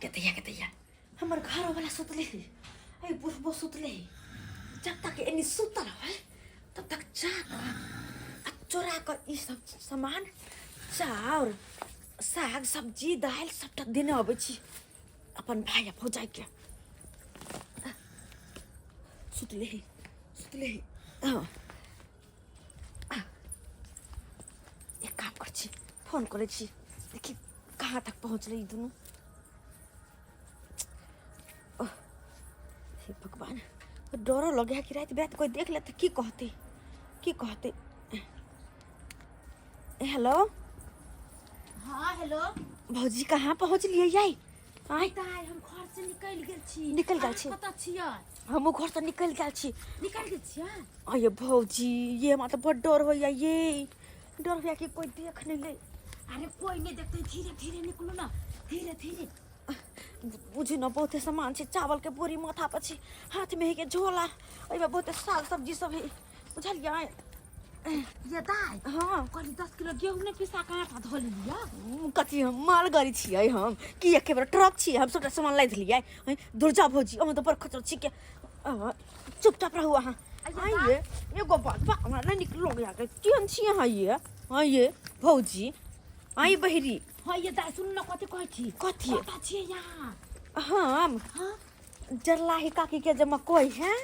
कहते हमर घर वाला सुतले है ए बुढ़बो सुतले है जब तक एनी सुतल है तब तक जा चोरा कर ई सब सामान चाउर साग सब्जी दाल सबटा देने आबै छी अपन भाई भौजाई के सुतले है हाँ एक काम कर छी फोन करे छी देखी कहाँ तक पहुँच रही दोनों हे भगवान डरो लगे कि रात बात कोई देख ले तो की कहते हेलो हाँ हेलो भौजी कहाँ पहुँच लिए याई आइ ताई हम घर से निकल गेल छी कतऽ छियै हम घर से निकल गेल छी निकल गेल छियै अये भौजी ये मां तो बड़ डर होइया ये डर होइया कि कोई देख नहीं ले अरे कोई नहीं देखते धीरे धीरे निकलो ना धीरे बुझी न बहुते सामान छे चावल के बोरी माथा पर छे हाथ में है के झोला ओइ में बहुते साग सब्जी सब है बुझलिया ये दाई हाँ कल 10 किलो गेहूं ने पिसा के आटा धो लिया कथी हम माल गाड़ी छियै हम कि एके बेर ट्रक छियै हम सबटा सामान लाद लियै दुर्जा भौजी हम तो पर खचर छी के चुपचाप रहू अहाँ आइए एगो बात बा हमरा नहीं निकलो गया के केन छी अहाँ ये हां ये भौजी आई बहिरी हाँ ये दाई सुन न कथी कहै छी कथी पता छियै यहाँ हम हाँ जरलाही काकी के जे मकोई है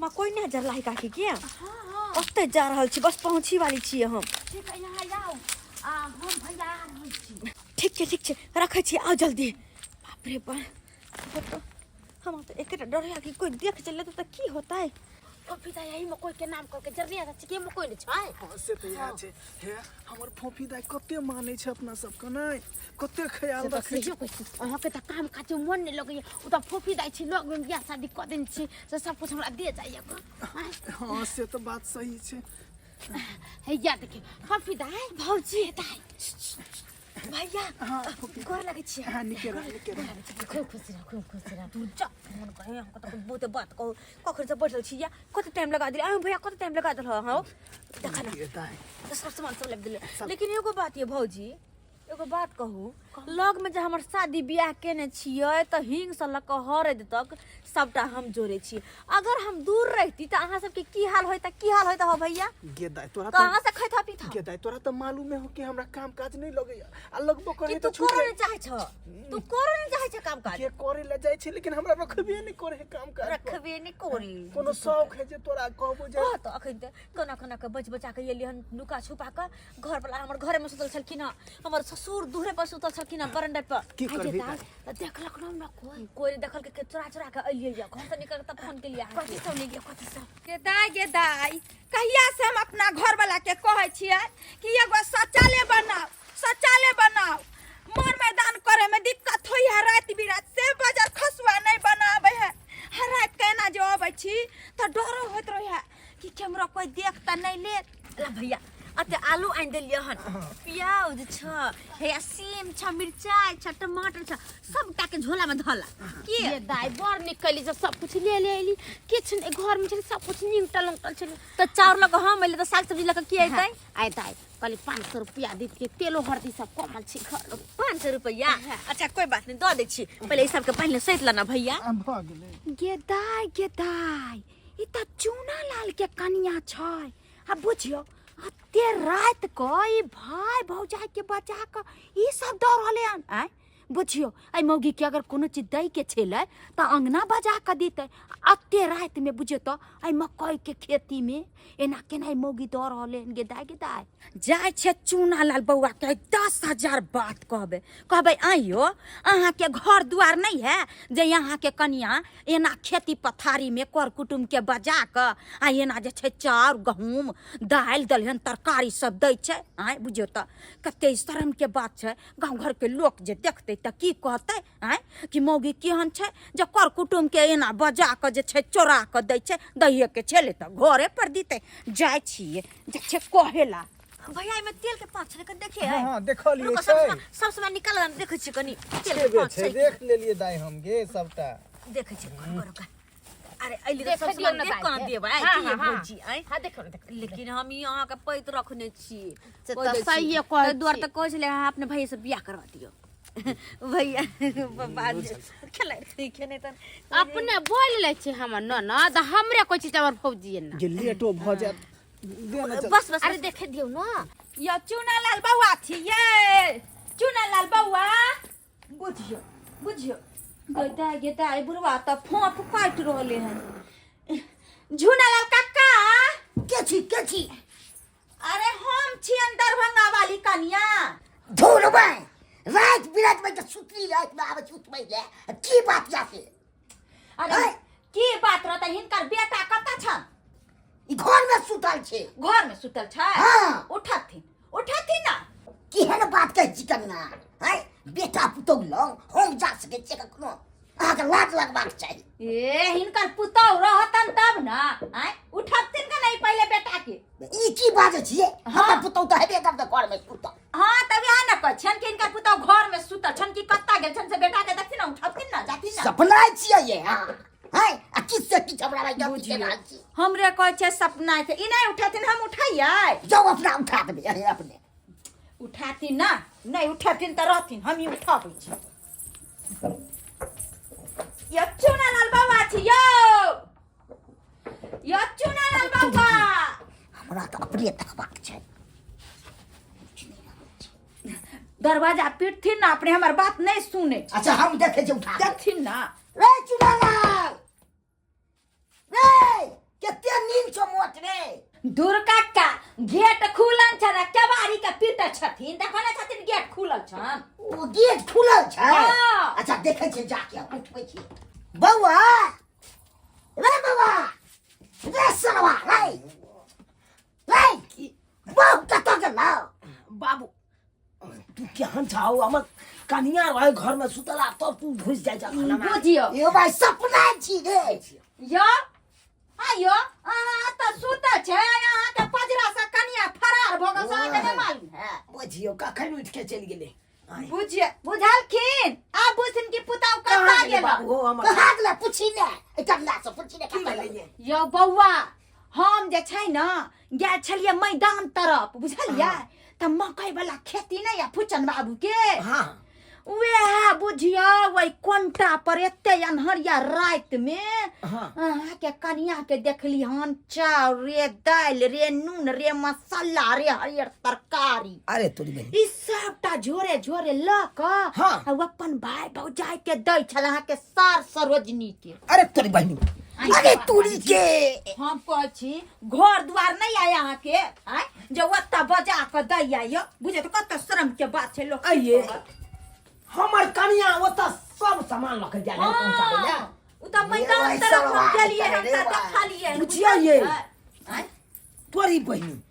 मकोई नहीं जरलाही काकी के हाँ ओते जा रहल छी बस पहुंची वाली छी हम ठीक है यहाँ आओ हम भैया आ रहल छी ठीक छै रखै छी आओ जल्दी बाप रे बाप हम तो एक डर है कि कोई देख चले तो की होता है फोफी दाई यही मकोई के नाम करके जरिया छ के मकोई ने छै हां से तो याद छै हे हमर फोफी दाई कते माने छै अपना सब के नै कते ख्याल रखे छै अहाँ के त काम काज मन नहीं लगैया उ त फोफी दाई छी लोग में बियाह शादी क देन छी से सब कुछ हमरा दे जाइए हां से तो बात सही छै हे या देखिए फोफी दाई भौजी दाई भैया हां गोर लगे छी हां निकेरा खूब खुश रह तू जा मन करे हमको तो बहुत बात को कखर से बैठल छी या कत टाइम लगा दिले आ भैया कत टाइम लगा दल हां देखा ना तो सब सामान सब लग दिले लेकिन एगो बात ये भौजी एगो बात कहू लग में जे हमर शादी बियाह केने छियै त हिंग से लक हरद तक सबटा हम जोड़े छी अगर हम दूर रहती त अहाँ सबके की हाल होता हो भैया गे दाई तोरा कहां से खैथा पीथा गे दाई तोरा तो मालूम है हो कि हमरा काम काज नहीं लगैया आ लगबो करे तू तो छूट करे चाहे छ तू करे नहीं चाहे छ काम काज के करे ले जाय छै लेकिन हमरा रखबे नहीं करे है काम काज रखबे नहीं करे कोनो शौक है जे तोरा कहबो जे तो अखन त कना के बचा के एली हन लुका छुपा के घर वाला हमर घरे में सुतल छलखिन हमर ससुर दूरे पर सुतल छलखिन बरंडा पर की करबी देखलक ना कोई देखल के चोरा के अइलिए या घर से निकल के तब फोन के लिए कथी सब ले गया कथी सब गे दाई कहिया से हम अपना घर वाला के कहै छियै कि एगो शौचालय बनाओ मन मैदान करे में दिक्कत होई है रात बिरात से बाजार खसुआ नहीं बनावे है हर रात कहना जे आबै छी त डर होत रहे है कि कैमरा कोई देख त नहीं ले ला भैया अते आलू आइन देलिए हन प्याज छ हे सीम छ मिर्चाई छ टमाटर छ सबटा के झोला में धला के ये दाई बड़ निकली जे सब कुछ ले एली किछ घर में सब कुछ निंगटल छल त चाउर लग हम एले त साग सब्जी लग की आइतै आइ दाई कल 500 रुपया दी के तेलो हरदी सब कमल छी घर 500 रुपया अच्छा कोई बात नहीं दे छी पहले ई सब के पहले सैत लाना भैया भ गेलै गे दाई ई त चूना लाल के कनिया छै आ बुझियो अते रात को ई भाई भौजाई के बचा के ई सब दौड़ रहले हन आय बुझियो आई मौगी के अगर कोनो चीज दई के छेले त अंगना बजा के देते अते रात में बुझियो तो आई मकई के खेती में एना केना मौगी दौड़ रहले हन गे दाई जाय छे चूना लाल बउआ के 10,000 बात कहबे आइयो अहाँ के घर दुआर नहीं है जे यहाँ के कनिया एना खेती पथारी में कर कुटुम के बजा के आ एना जे छे चाउर गहूम दाल दलहन तरकारी सब दै छे आय बुझियो त कते शर्म के बात छे गांव घर के लोग जे देखते त की कहते आय कि मौगी केहन छे जे कर कुटुम के एना बजा के जे छे चोरा के दै छे दहिए के छेले त घरे पर दीते जाय छिए जे छे कहेला भैया में तेल के पाँच छे देखिए हां देखलिए छै सब समय निकाल देखे छी कनी तेल के छेबे पाँच छै देख लेलिए दाई हम गे सबटा देखे छी कर अरे अइली त सब सामान देख कोना देब आई की भौजी आई हां देखो लेकिन हम यहाँ के पैत रखने छी से त सही है तो द्वार तक कह छले अहाँ अपने भाई से बियाह करवा दियो भैया बात खेला खेने त अपने बोल ले छे हमर ननद हमरे कोई चीज हमर फौजी ना जे लेटो भ जात देना चल बस बस अरे देखे दियो ना यो चुनालाल बउआ छी ये चुनालाल बउआ बुझियो बुझियो गेदा ए बुढ़वा त फोफ काट रहले हैं झुनालाल काका के छी अरे हम छियन दरभंगा वाली कन्या धुरबै रात बिरात में सुतली रात में आवे सुतबै ले की बात जाके अरे की बात रहता हिनकर बेटा कता छन ई घर में सुतल छे घर में सुतल छै हाँ। उठथिन ना केहन बात कहै छी कन्या है बेटा पुतौ लंग हम जा सके छी कखनो आके लाज लगबाक चाही ए हिनकर पुतौ रहतन तब ना हैं उठथिन का नहीं पहले बेटा के ई की बात छिए हमर पुतौ त हेबे करत घर में सुतल हां तब यहाँ न कह छन कि हिनकर पुतौ घर में सुतल छन कि कत्ता गेल छन से बेटा के देखथिन ना उठथिन ना जाथिन ना सपना छिए ये हां है आ किससे की हमरा भाई जब के रहल छी हमरे कह छै सपना छै ई नहीं उठथिन हम उठाइए जाओ अपना उठा देबे अरे अपने उठाथिन ना नहीं उठथिन त रहथिन हम ही उठाबै छी यो चुनालाल बाबा छी यो चुनालाल बाबा हमरा त अपने तकबाक छै दरवाजा पीटथिन ना अपने हमर बात नहीं सुने अच्छा हम देखे छै उठा देखथिन ना रे चुनालाल रे केते नींद छ मोट रे दूर काका गेट खुलल छ रे केवारी के पीटे छथिन देखने छथिन गेट खुलल छन ओ गेट खुलल छै हाँ। अच्छा देखे छै जाके उठबै छी बौआ रे बौआ रे सरवा रे बौआ कतऽ गेलौ बाबू तू केहन छाओ हमर कनिया रहे घर में सुतला तब तू घुस जाय जा खाना में बुझियो यो भाई सपना छी रे यो आयो अहाँ त सुत छै अहाँ के पजरा से कनिया फरार भ गेल से के मालूम है बुझियो कखन उठ के चल गेले बुझिए बुझलखिन अब बुझथिन कि पुताव कता गेल बाबू हो हमर कहाँ गेलै पूछी ने एकला से पूछी ने कतऽ गेलै यो बौआ हम जे छै न गेल छलिए मैदान तरफ बुझलिए त मकई वाला खेती नहीं है फुचन बाबू के हां उहे बुझियो वही कोंटा पर एते अनहरिया रात में हां अहाँ के कनिया के देखली हन चाउर रे दाल रे नून रे मसाला रे हरियर तरकारी अरे तोरी बहन ई सबटा झोरे झोरे ल क हाँ। आ अपन भाई भौजाई के दै छल अहाँ के सार सरोजनी के अरे तोरी बहन अरे तूरी के हम कहै छी घर द्वार नहीं आया अहाँ के आय जे ओत्ता बजा के दै आयो बुझे तो कत शर्म के बात छै लोग आइए हमर कनिया ओता सब सामान लके जा रहे पहुंचाबे ले उ त मैदान तरफ हम गेलिए हम त देखा लिए बुझिया ये आय तोरी बहन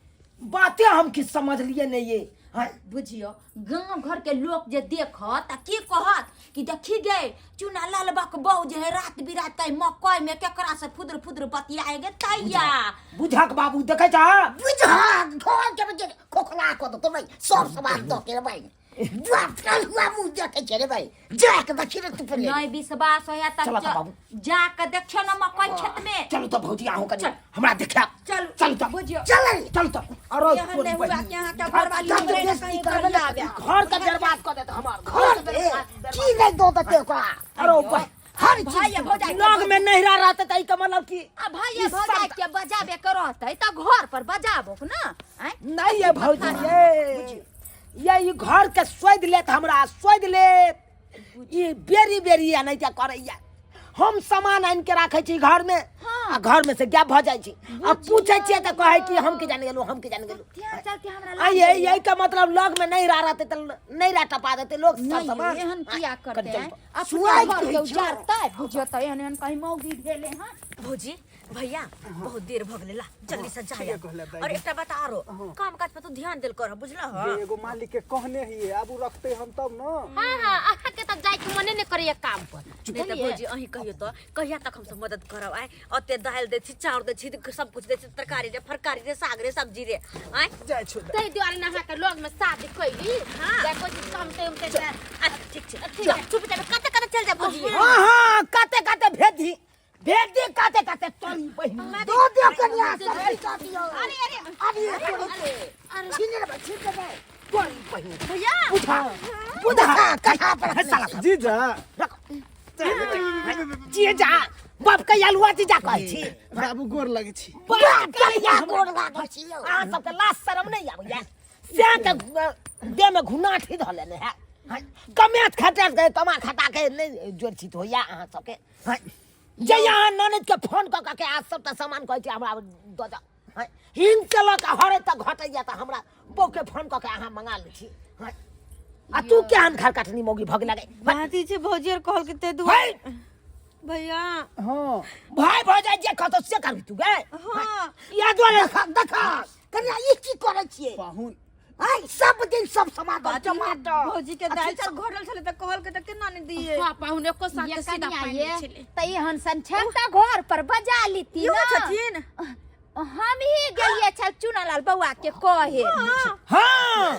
बातें हम की समझ लिए नहीं ये हां बुझियो गांव घर के लोग जे देखत आ की कहत कि देखी गए चुना लालबा के बहू जे है रात बिरात कई मकई में केकरा से फुदर फुदर बतियाए गे तैया बुझाक बाबू देखे जा बुझा घर के बजे खोखला को तो भाई सब सामान तो के भाई बात कर हुआ मुंह देखे छै रे भाई जाके देखी रे तू पहले नहीं विश्वास होया चलो तक तो बाबू। जाके देखियो न मकई खेत में चलो तो भौजी आहू कनी चल। हमरा देखा चल चल तो बुझियो चल चल तो अरे यहाँ तोरी नहीं हुआ बहन कि यहाँ का घर वाली चल तो हमरे बेइज्जती कहीं करबे कर ना। आवे घर का बर्बाद कर देता हमार घर के की नहीं दो दते ओकरा अरे ऊपर हर भाई चीज भौजाई लोग में नहिरा रहते तई का मतलब की आ भाई ई भौजाई सब- के बजाबे करत त घर पर बजाबो ना आय नहीं ये भौजी ये घर के सोद लेत हमरा सोद लेत ये बेरी बेरी या नहीं क्या करैया हम सामान आन के राखे छी घर में आ घर में से गैप भ जाय छी अब पूछे छी त कहे कि हम के जाने गेलो हम के जाने गेलो ત્યાં ચાલતી हमरा आ ये यही का मतलब लोग में नहीं रह रहते तो नहीं रह टपा देते लोग सब नहीं सामान एहन किया करते हैं अपने सुआई घर के कहै छौ। उजारता है बुझियो त एहन एहन कहीं मौगी भेले हैं भौजी भैया बहुत देर भ गेले ला जल्दी से जाया कहले दाई। और एकटा बता रो काम काज पे तो ध्यान देल कर बुझला ह एगो मालिक के कहने ही अब रखते हम तब ना हां हां आहा के त जाय के मने ने करैया काम पर नहीं तो भौजी अही कहियो तो कहिया तक हम सब मदद करब आय अते दाल दे छी चाउर दे छी सब कुछ दे छी तरकारी रे फरकारी रे साग रे सब्जी रे आय जाय छु तै द्वारे नहा के लोग में शादी कइली हाँ। देखो जी कम ते उमते अच्छा ठीक छै चुप चाप कते कते चल जा भौजी हां हां काते काते भेज दी काते काते तोरी बहन दो दे कन्या सब पैसा दियो अरे अरे अरे छीने रे छीने रे तोरी बहिन भैया बुझा बुझा कहाँ पर है साला जीजा जीजा बाप के आलुआ जीजा कहै छी बाबू गोर लगै छी बाप के या गोड़ लागै छी अहाँ सबके लाज शरम नहीं आबैया से के देह में घुनाठी धऽ लेने है कमेत खटा के कमा खटा के नहीं जोड़ छी होया अहाँ सबके जे यहाँ ननद के फोन कऽ के आज सब त सामान कहै छी हमरा दऽ जा हिंग के लऽ के हरे तक घटैया त हमरा बौ के फोन कऽ के अहाँ मंगा लै छी आ तू केहन घर कटनी मोगी भग लगे बाती छे भौजी और कहल के ते दू भैया हां भाई भौजाई जे कहतो से करबी तू गे हां या द्वारे देखा कन्या ई की करै छियै पाहुन आई सब दिन सब समाज टमाटर भौजी के दाल चार घोटल छले त कहल के त केना ने दिए हाँ पाहुन एको साथ ये सीधा कनिया पानी ये छले त एहन सन छेमता घर पर बजा लीती यो ना छथिन हम ही गेलिए छल चुनालाल बउआ के कहे हां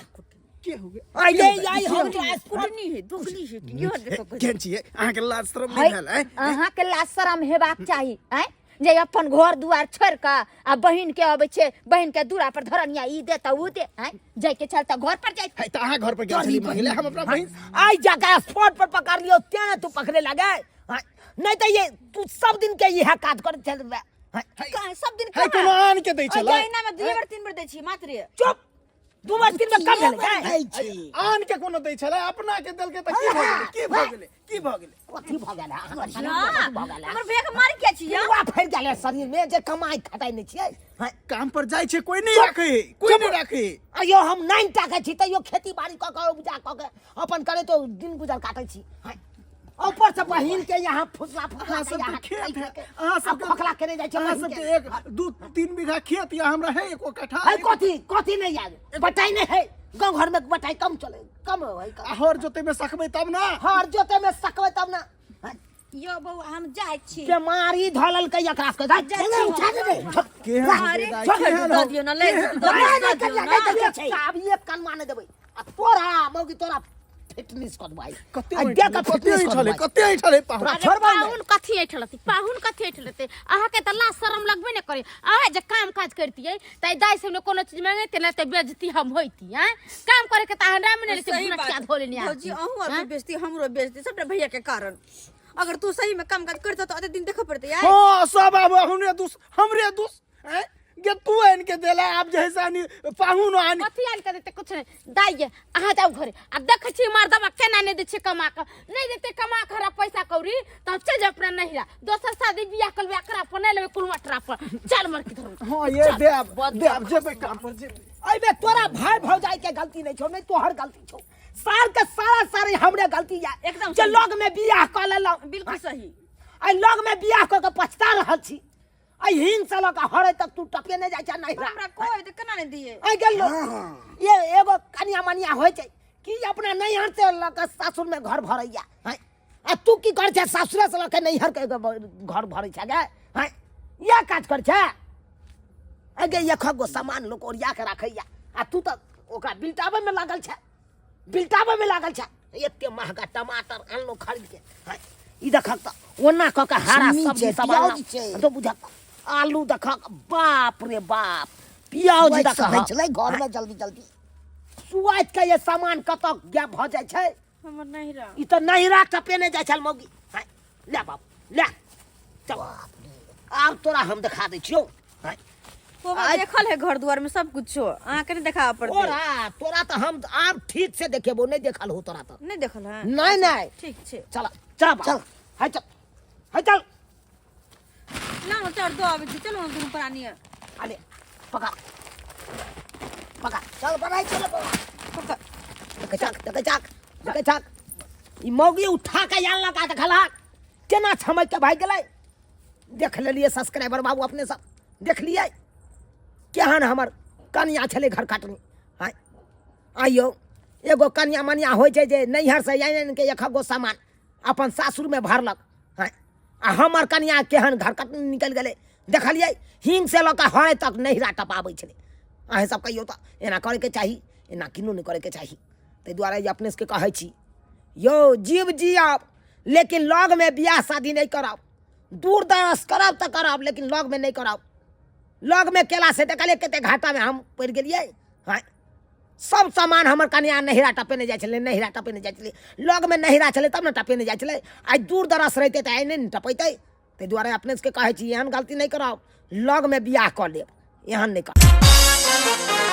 के हो गए आई आई हम कुटनी है दुगनी है यो देखो केहन छियै अहाँके लाज शरम नहि भेल है अहाँ के लाज शरम हेबाक चाही हैं जे अपन घर दुआर छोड़ के आ बहिन के अबै छे बहिन के दूरा पर धरनिया ई दे त उ दे हैं जाय के चलता घर पर जाय है त अहाँ घर पर गेल छली मांगले हम अपना बहिन आई जगह स्पॉट पर पकड़ लियो तेने तू पकड़े लगे नहीं तो ये तू सब दिन के यह काज कर चल का सब दिन है कोनो आन के दै छला महीना में 2 बार 3 बार दै छी मात्र चुप 2 बार 3 बार कम भेलै आन के कोनो दै छला अपना के देल के त की भ गेलै की भ गेलै कथी भ गेल हमर भैया के मार के छी युवा फैल गेल शरीर में जे कमाई खटाई नहीं छियै काम पर जाइ छै कोई नहीं राखे कोई नहीं राखे अयो हम 9 टाका छी तैयो खेती बाड़ी क के उपजा क के अपन करे तो दिन गुजर काटै छी ऊपर से बहिन के यहाँ फुसला फुसला सब यहाँ खेत है अहाँ सब खोखला करे जाइ छै अहाँ बहिन सब के। 1-2-3 बीघा खेत या हमरा है एको कट्ठा है कथी नहीं याद बटाई नहीं है गांव घर में बटाई कम चले कम है हर जोते में सकबै तब ना हर जोते में सकबै तब ना यो बौ हम जाय छी बीमारी धलल के एकरा के चले उठा दे अरे दऽ दियो न ले चाबी एक कान माने देबै आ तोरा मौगी तोरा फिटनेस कर भाई कते आ देख के कते छले पाहुन छोड़बै पाहुन कथी ऐठलती पाहुन कथी ऐठलते अहाँ के त लाज शरम लगबे ने करे अहाँ जे काम काज करतियै त दाई से कोनो चीज मांगते न त बेइज्जती हम होइती हैं काम करे के त अहाँ नाम ने लेते गुनसिया धोले नहीं भौजी अहूँ और बेइज्जती हमरो बेइज्जती सबटा भैया के कारण अगर तू सही में काम काज करत तो अते दिन देख पड़ते यार हां सब अब हमरे दुस हैं गे तू आन के देला आप जैसा नहीं पाहुन आन कथी आन के देते कुछ नहीं दाई अहाँ जाओ घरे आ देख छी मर्दवा केना ने दे छै कमा के नहीं देते कमा के हरा पैसा कौड़ी त चल जा अपना नहिरा दोसर शादी बियाह करबे एकरा पर नहीं लेबे कुलमटरा पर चल मर के धर हां ये देब जेबै काम पर जेबै अबे तोरा भाई भौजाई के गलती नहीं छौ नहीं तोहर गलती छौ साल के सारा हमरे गलती या एकदम जे लोग में बियाह क लेलौ बिल्कुल सही आई लोग में बियाह क के पछता रहल छी आई हिंग से लगा हरे तक तू टपे नहीं जाय छ नहीं हमरा कोई त केना ने दिए आई गेल ये एगो कन्या मनिया होय छै कि अपना नैहर से लगा सासुर में घर भरैया हैं आ तू की कर छ सासुर से लगा नैहर के घर भरै छ गे हैं या काज कर छ अगे ये खगो सामान लोग ओरिया के रखैया आ तू त ओकरा बिल्टावे में लागल छ एते महंगा टमाटर आनलो खरीद के हैं ई देखक त ओना क के हारा सब के सामान तो बुझा आलू देखक बाप रे बाप प्याज देखक चले घर में जल्दी जल्दी सुआत के ये सामान कत गया भ जाय छै हमर नहिरा ई त नहिरा टपे नहीं जाय छल मौगी हैं ले बाप ले चल आब तोरा हम दिखा दै छियो हैं वो देखल है घर दुआर में सब कुछ अहाँ के नहीं देखावा पड़ते तोरा तो हम आब ठीक से देखेबो नहीं देखल हो तोरा तो नहीं देखल है नहीं ठीक छे चल चल है चल ना ना चढ़ दो आबे छी चलो ना दुनू प्राणी अरे पका चल बनाई चल चक ई मौगी उठा के याल लगा देखला केना छमक के भाग गेलै देख लेलिए सब्सक्राइबर बाबू अपने सब देख लिए केहन हमर कन्या छले घर काटनी है आइयो एगो कन्या मनिया होय छै जे नैहर से आइन के एक गो सामान अपन सासुर में भरलक है आ हमर कन्या केहन घर काटनी निकल गेलै देखलिए हिंग से लका हरे तक नहिरा टपाबै छले अहे सब कहियो त एना करे के चाही एना किनो नहीं करे के चाही ते द्वारा ये अपने से कहै छी यो जीव जियाब लेकिन लग में बियाह शादी नहीं कराब दूर दराज करब त करब लेकिन लग में नहीं करब लग में केला से देखले कते घाटा में हम पड़ गेलिए हैं सब सामान हमर कनिया नहिरा टपेने जाइ छलै, नहिरा टपेने जाइ छलै। लग में नहिरा छलै तब ने टपेने जाइ छलै। आइ दूर दराज रहितै तऽ आइ नहि टपेतै। ताहि दुआरे अपने सबके कहै छी एहन गलती नहीं कराओ, लग में बियाह कऽ लेब, एहन नहीं कर।